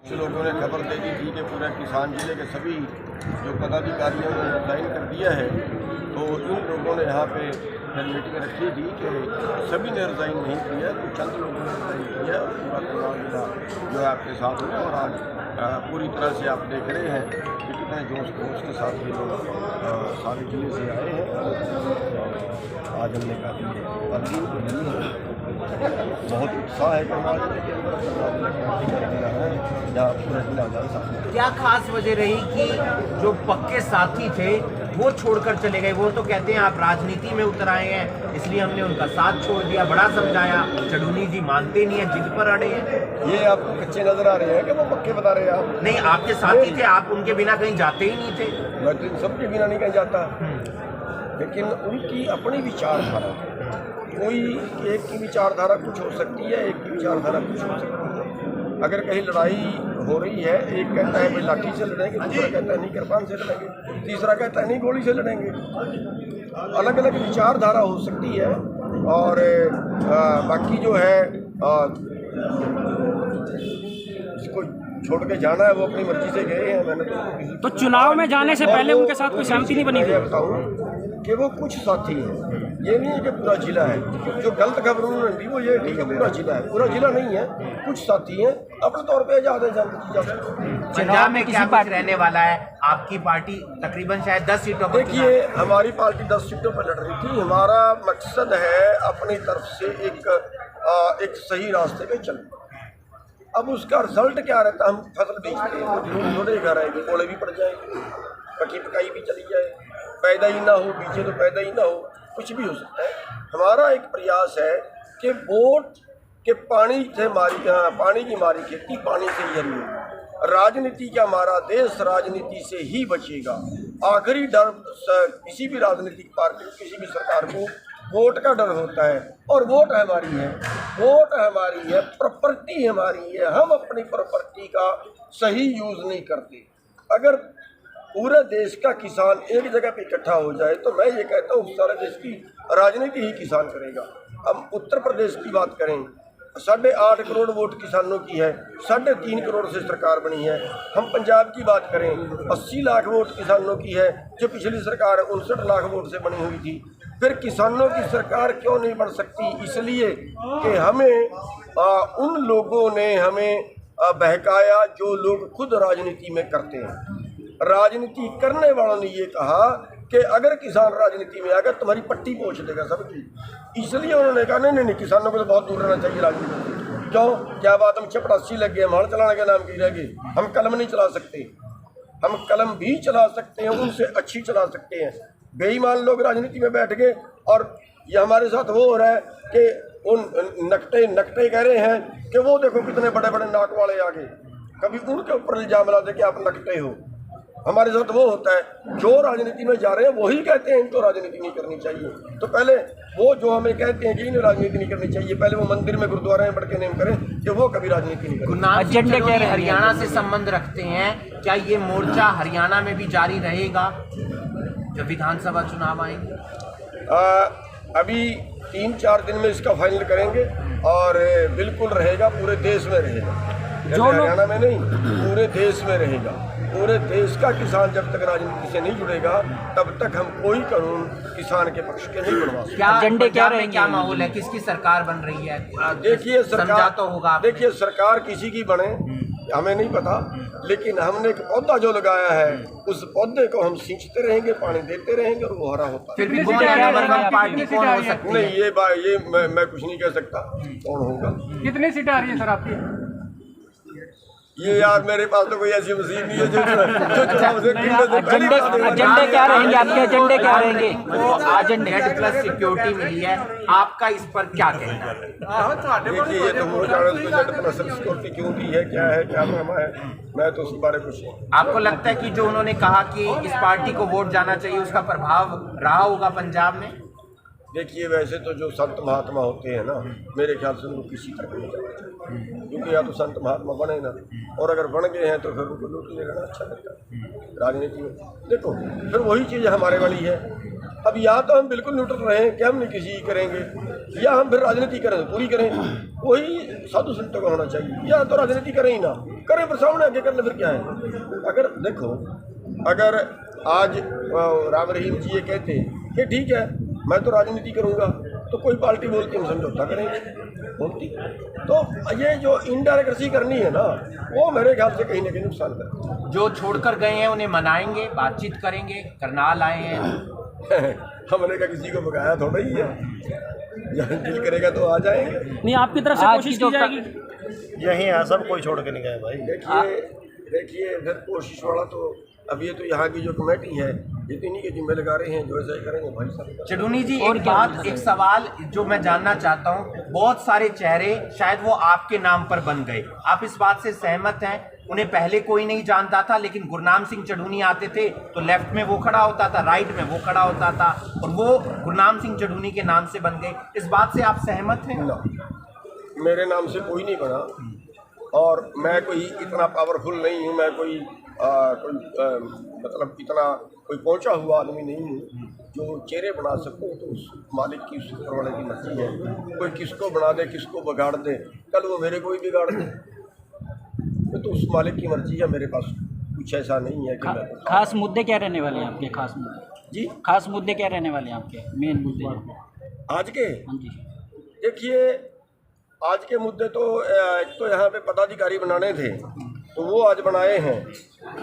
कुछ लोगों ने खबर दे दी थी कि पूरे किसान जिले के सभी जो पदाधिकारियों ने रिजाइन कर दिया है, तो इन लोगों ने यहाँ पे फिर मीटिंग रखी थी कि सभी ने रिजाइन नहीं किया, तो चंद लोगों ने रिजाइन किया। पूरा तमाम जिला जो है आपके साथ में, और आज पूरी तरह से आप देख रहे हैं कि कितने जोश खरोश के साथ ये लोग सारे जिले से आए हैं। आज हमने काफ़ी अर्जी को ली है, बहुत उत्साह है करनाल जिले के अंदर जहाँ पूरा जिला हमारे साथ। क्या खास वजह रही कि जो पक्के साथी थे वो छोड़कर चले गए? वो तो कहते हैं आप राजनीति में उतर आए हैं इसलिए हमने उनका साथ छोड़ दिया, बड़ा समझाया, चढ़ूनी जी मानते नहीं है, जिद पर अड़े हैं। ये आपको कच्चे नजर आ रहे हैं कि वो पक्के बता रहे हैं आप? नहीं, आपके साथी थे, आप उनके बिना कहीं जाते ही नहीं थे। मैं तो इन सबके बिना नहीं कहीं जाता, लेकिन उनकी अपनी विचारधारा, कोई एक की विचारधारा कुछ हो सकती है, एक की विचारधारा कुछ हो सकती है। अगर कहीं लड़ाई हो रही है, एक कहता है भाई लाठी से लड़ेंगे, दूसरा कहता है नहीं कृपान से लड़ेंगे, तीसरा कहता है नहीं गोली से लड़ेंगे। अलग अलग विचारधारा हो सकती है। और बाकी जो है जिसको छोड़ के जाना है वो अपनी मर्जी से गए हैं। मैंने तो चुनाव में जाने से पहले उनके साथ कोई सहमति नहीं बनी थी? बताऊँ कि वो कुछ साथी हैं, ये नहीं है कि पूरा जिला है। जो गलत खबर उन्होंने दी वो ये ठीक है पूरा जिला है, पूरा जिला नहीं है, कुछ साथी हैं अपने तौर पे आजाद है। पंजाब में किसी पार्टी रहने वाला है, आपकी पार्टी तकरीबन शायद 10 सीटों पर। देखिए, हमारी पार्टी 10 सीटों पर लड़ रही थी। हमारा मकसद है अपनी तरफ से एक सही रास्ते पे चलना। अब उसका रिजल्ट क्या रहता है? हम फसल बेचते हैं तो जरूर थोड़े घर आएंगे, कोले भी पड़ जाएंगे, पकी पकाई भी चली जाए, पैदा ही ना हो, बीचे तो पैदा ही ना हो, कुछ भी हो सकता है। हमारा एक प्रयास है कि वोट के पानी की मारी खेती पानी से ही हरी होगी। राजनीति का हमारा देश राजनीति से ही बचेगा। आखिरी डर किसी भी राजनीतिक पार्टी, किसी भी सरकार को वोट का डर होता है, और वोट हमारी है, वोट हमारी है, प्रॉपर्टी हमारी है। हम अपनी प्रॉपर्टी का सही यूज़ नहीं करते। अगर पूरे देश का किसान एक जगह पे इकट्ठा हो जाए तो मैं ये कहता हूँ सारे देश की राजनीति ही किसान करेगा। हम उत्तर प्रदेश की बात करें, 8.5 करोड़ वोट किसानों की है, 3.5 करोड़ से सरकार बनी है। हम पंजाब की बात करें, 80 लाख वोट किसानों की है, जो पिछली सरकार 59 लाख वोट से बनी हुई थी। फिर किसानों की सरकार क्यों नहीं बन सकती? इसलिए कि हमें उन लोगों ने हमें बहकाया जो लोग खुद राजनीति में करते हैं। राजनीति करने वालों ने ये कहा कि अगर किसान राजनीति में आ गया तुम्हारी पट्टी पहुँच देगा सबकी। इसलिए उन्होंने कहा नहीं, किसानों को तो बहुत दूर रहना चाहिए राजनीति से। क्यों? क्या बात, हम चपरासी लग गए, हमारा चलाने के नाम की रह गए, हम कलम नहीं चला सकते। हम कलम भी चला सकते हैं, उनसे अच्छी चला सकते हैं। बेईमान लोग राजनीति में बैठ गए, और ये हमारे साथ वो हो रहा है कि उन नकटे कह रहे हैं कि वो देखो कितने बड़े बड़े नाक वाले आ गए, कभी उनके ऊपर इल्जाम लाते कि आप नकटे हो। हमारे साथ वो होता है, जो राजनीति में जा रहे हैं वही कहते हैं इनको राजनीति नहीं करनी चाहिए। तो पहले वो जो हमें कहते हैं कि इन्हें राजनीति नहीं करनी चाहिए, पहले वो मंदिर में गुरुद्वारे में बढ़ के नेम करें कि वो कभी राजनीति नहीं करें। हरियाणा से संबंध रखते हैं, क्या ये मोर्चा हरियाणा में भी जारी रहेगा जब विधानसभा चुनाव आएंगे? अभी 3-4 दिन में इसका फाइनल करेंगे, और बिल्कुल रहेगा, पूरे देश में रहेगा, हरियाणा में नहीं, पूरे देश में रहेगा। पूरे देश का किसान जब तक राजनीति से नहीं जुड़ेगा तब तक हम कोई कानून किसान के पक्ष के नहीं बनवा सकते। क्या माहौल है, किसकी सरकार बन रही है? देखिए, सरकार तो होगा, देखिए सरकार किसी की बने हमें नहीं पता, लेकिन हमने एक पौधा जो लगाया है उस पौधे को हम सींचते रहेंगे, पानी देते रहेंगे, और वो हरा होता है। पार्टी कौन हो सकती है? नहीं, ये मैं कुछ नहीं कह सकता कौन होगा। कितनी सीटें आ रही है सर आपकी? ये यार मेरे पास तो कोई ऐसी मशीन नहीं है जो एजेंडे क्या रहेंगे आपके? एजेंडे क्या रहेंगे? नेट प्लस सिक्योरिटी मिली है, आपका इस पर क्या कहना है? देखिए, ये तो नेट प्लस सिक्योरिटी क्यों दी है, क्या है, क्या नामा है, मैं तो उसके बारे में कुछ। आपको लगता है कि जो उन्होंने कहा कि इस पार्टी को वोट जाना चाहिए उसका प्रभाव रहा होगा पंजाब में? देखिए वैसे तो जो संत महात्मा होते हैं ना, मेरे ख्याल से उनको किसी तरह नहीं जाना चाहिए, क्योंकि या तो संत महात्मा बने ना, और अगर बन गए हैं तो फिर उनको लूट ले लेना अच्छा लगता है राजनीति में। देखो फिर वही चीज़ हमारे वाली है। अब या तो हम बिल्कुल न्यूट्रल रहें कि हम नहीं किसी की करेंगे, या हम फिर राजनीति करें तो पूरी करें, वही साधु संतों का होना चाहिए। या तो राजनीति करें ही ना करें, पर सामने आगे कर ले फिर क्या है। अगर देखो, अगर आज राम रहीम जी ये कहते कि ठीक है मैं तो राजनीति करूंगा, तो कोई पार्टी बोलती हम समझौता करेंगे बोलती, तो ये जो इनडायरेक्ट कृषि करनी है ना, वो मेरे ख्याल से कहीं ना कहीं नुकसान करती जो छोड़कर गए हैं उन्हें मनाएंगे, बातचीत करेंगे। करनाल आए हैं, है। हमने का किसी को भगाया थोड़ा ही है, जहाँ दिल करेगा तो आ जाएंगे। नहीं, आपकी तरफ से कोशिश की जाएगी। यही है, सब कोई छोड़ के नहीं गए भाई। देखिए फिर कोशिश वाला तो अब ये तो यहाँ की जो कमेटी है ये तो इन्हीं के जिम्मे लगा रहे हैं, जो ऐसा ही करेंगे भाई साहब। चडूनी जी एक सवाल जो मैं जानना चाहता हूँ, बहुत सारे चेहरे शायद वो आपके नाम पर बन गए, आप इस बात से सहमत हैं? उन्हें पहले कोई नहीं जानता था, लेकिन गुरनाम सिंह चडूनी आते थे तो लेफ्ट में वो खड़ा होता था, राइट में वो खड़ा होता था, और वो गुरनाम सिंह चडूनी के नाम से बन गए। इस बात से आप सहमत हैं? ना, मेरे नाम से कोई नहीं बना, और मैं कोई इतना पावरफुल नहीं हूँ, मैं कोई मतलब इतना कोई पहुंचा हुआ आदमी नहीं हूँ जो चेहरे बना सकूँ। तो उस मालिक की, उस ऊपर वाले की मर्जी है, कोई किसको बना दे किसको बिगाड़ दे, कल वो मेरे को भी बिगाड़ दे, तो उस मालिक की मर्जी है। मेरे पास कुछ ऐसा नहीं है कि मैं खास मुद्दे क्या रहने वाले हैं आपके? खास मुद्दे जी, खास मुद्दे क्या रहने वाले हैं आपके, मेन मुद्दे आज के? हाँ जी। देखिए आज के मुद्दे तो एक तो यहाँ पे पदाधिकारी बनाने थे, तो वो आज बनाए हैं,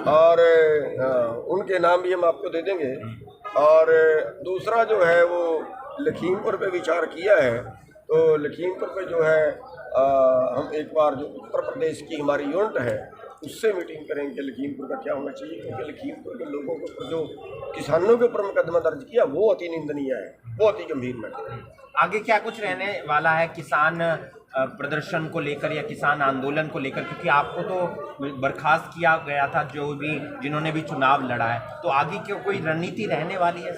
और उनके नाम भी हम आपको दे देंगे। और दूसरा जो है वो लखीमपुर पे विचार किया है, तो लखीमपुर पे जो है हम एक बार जो उत्तर प्रदेश की हमारी यूनिट है उससे मीटिंग करेंगे लखीमपुर का क्या होना चाहिए, क्योंकि लखीमपुर के लोगों के ऊपर जो किसानों के ऊपर मुकदमा दर्ज किया वो अति निंदनीय है, वो अति गंभीर मैटर है। आगे क्या कुछ रहने वाला है किसान प्रदर्शन को लेकर या किसान आंदोलन को लेकर, क्योंकि आपको तो बर्खास्त किया गया था जो भी जिन्होंने भी चुनाव लड़ा है, तो आगे क्यों कोई रणनीति रहने वाली है?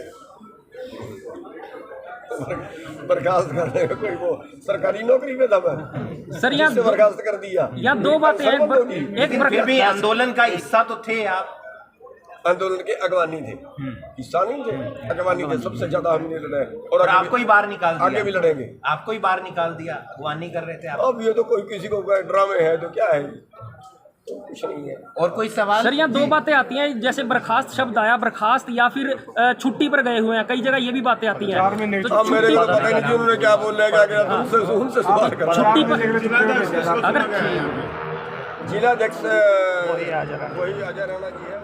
बर्खास्त करने में कोई वो सरकारी नौकरी में था मैं सर, यहाँ बर्खास्त कर दिया। या दो बातें हैं, लेकिन फिर भी आंदोलन का हिस्सा तो थे आप। आंदोलन के अगवानी थे, हिस्सा नहीं थे, अगवानी थे। सबसे ज्यादा हमने लड़े, और आपको ही बाहर निकाल दिया। आगे भी लड़ेंगे। आपको ही बाहर निकाल दिया, अगवानी कर रहे थे आप। अब ये तो कोई किसी को ड्रामे है तो क्या है, तो कुछ नहीं है। और कोई सवाल? सर, यहाँ दो बातें आती हैं, जैसे बर्खास्त शब्द आया, बर्खास्त या फिर छुट्टी पर गए हुए हैं, कई जगह ये भी बातें आती हैं। तो अब मेरे को पता नहीं कि उन्होंने क्या बोल क्या गया, तो उनसे सवाल कर। छुट्टी पर अगर जिलाध्यक्ष वही अजय राणा जी है।